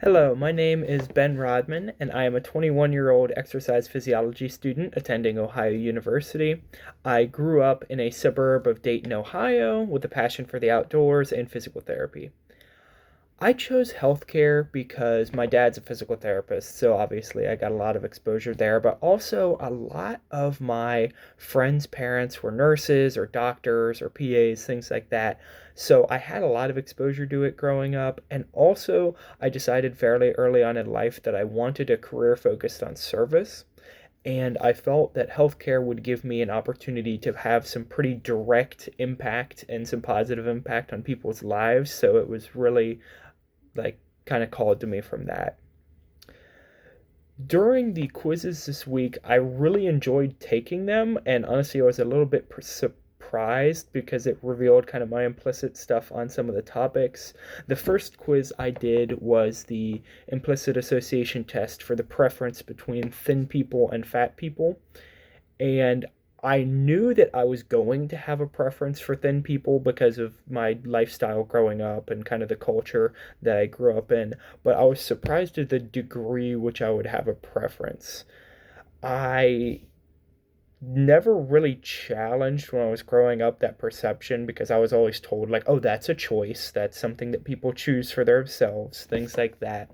Hello, my name is Ben Rodman, and I am a 21-year-old exercise physiology student attending Ohio University. I grew up in a suburb of Dayton, Ohio, with a passion for the outdoors and physical therapy. I chose healthcare because my dad's a physical therapist, so obviously I got a lot of exposure there, but also a lot of my friends' parents were nurses or doctors or PAs, things like that. So I had a lot of exposure to it growing up, and also I decided fairly early on in life that I wanted a career focused on service. And I felt that healthcare would give me an opportunity to have some pretty direct impact and some positive impact on people's lives. So it was really like kind of called to me from that. During the quizzes this week, I really enjoyed taking them, and honestly, I was a little bit surprised because it revealed kind of my implicit stuff on some of the topics. The first quiz I did was the implicit association test for the preference between thin people and fat people. And I knew that I was going to have a preference for thin people because of my lifestyle growing up and kind of the culture that I grew up in, but I was surprised at the degree which I would have a preference. I never really challenged when I was growing up that perception because I was always told, like, oh, that's a choice, that's something that people choose for themselves, things like that.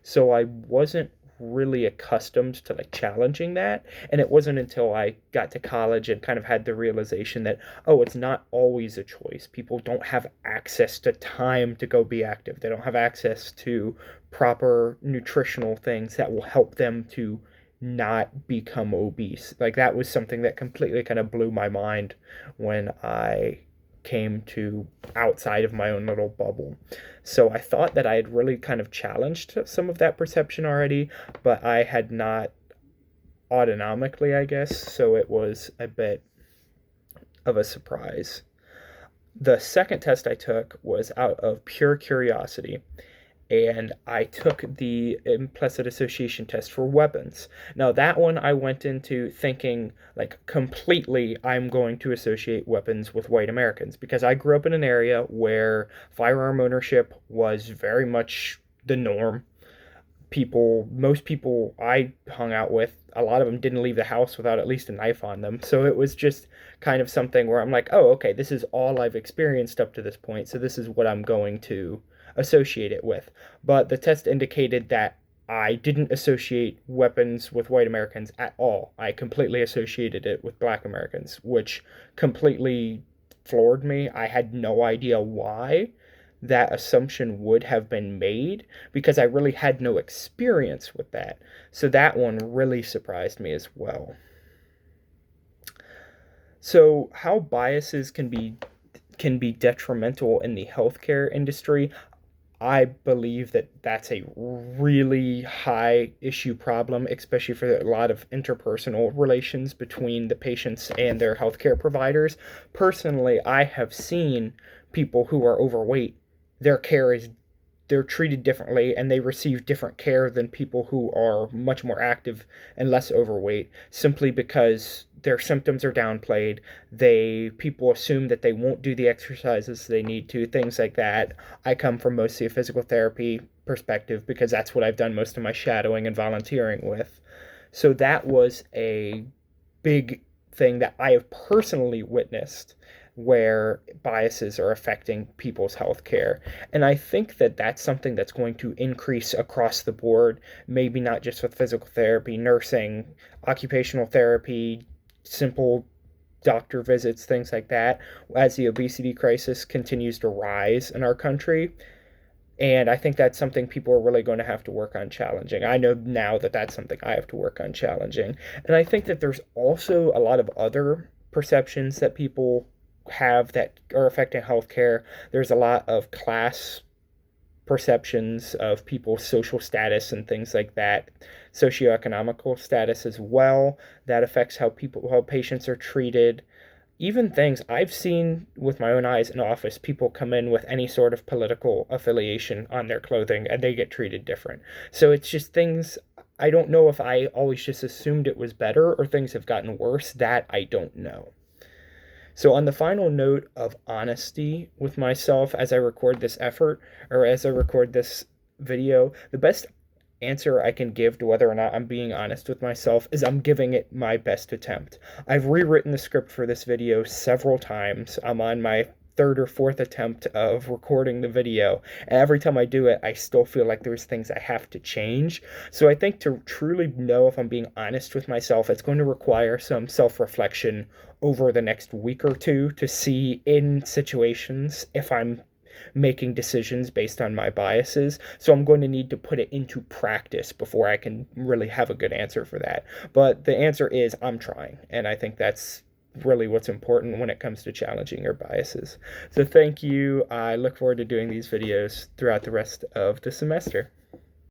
So I wasn't really accustomed to like challenging that. And it wasn't until I got to college and kind of had the realization that, oh, it's not always a choice. People don't have access to time to go be active, they don't have access to proper nutritional things that will help them to not become obese. Like that was something that completely kind of blew my mind when I came to outside of my own little bubble. So I thought that I had really kind of challenged some of that perception already, but I had not autonomically, I guess. So it was a bit of a surprise. The second test I took was out of pure curiosity, and I took the implicit association test for weapons. Now, that one I went into thinking like completely I'm going to associate weapons with white Americans because I grew up in an area where firearm ownership was very much the norm. Most people I hung out with, a lot of them didn't leave the house without at least a knife on them. So it was just kind of something where I'm like, oh, okay, this is all I've experienced up to this point. So this is what I'm going to associate it with. But the test indicated that I didn't associate weapons with white Americans at all. I completely associated it with black Americans, which completely floored me. I had no idea why that assumption would have been made because I really had no experience with that. So that one really surprised me as well. So how biases can be detrimental in the healthcare industry, I believe that that's a really high issue problem, especially for a lot of interpersonal relations between the patients and their healthcare providers. Personally, I have seen people who are overweight, their care is they're treated differently and they receive different care than people who are much more active and less overweight simply because their symptoms are downplayed. People assume that they won't do the exercises they need to, things like that. I come from mostly a physical therapy perspective because that's what I've done most of my shadowing and volunteering with. So that was a big thing that I have personally witnessed where biases are affecting people's health care. And I think that that's something that's going to increase across the board, maybe not just with physical therapy, nursing, occupational therapy, simple doctor visits, things like that, as the obesity crisis continues to rise in our country. And I think that's something people are really going to have to work on challenging. I know now that that's something I have to work on challenging. And I think that there's also a lot of other perceptions that people have that are affecting healthcare. There's a lot of class perceptions of people's social status and things like that, socioeconomical status as well. That affects how patients are treated, even things I've seen with my own eyes in office, people come in with any sort of political affiliation on their clothing and they get treated different. So it's just things I don't know if I always just assumed it was better or things have gotten worse. That I don't know. So, on the final note of honesty with myself as I record this effort or as I record this video, the best answer I can give to whether or not I'm being honest with myself is I'm giving it my best attempt. I've rewritten the script for this video several times. I'm on my third or fourth attempt of recording the video, and every time I do it, I still feel like there's things I have to change. So I think to truly know if I'm being honest with myself, it's going to require some self-reflection over the next week or two to see in situations if I'm making decisions based on my biases. So I'm going to need to put it into practice before I can really have a good answer for that. But the answer is I'm trying. And I think that's really what's important when it comes to challenging your biases. So thank you. I look forward to doing these videos throughout the rest of the semester.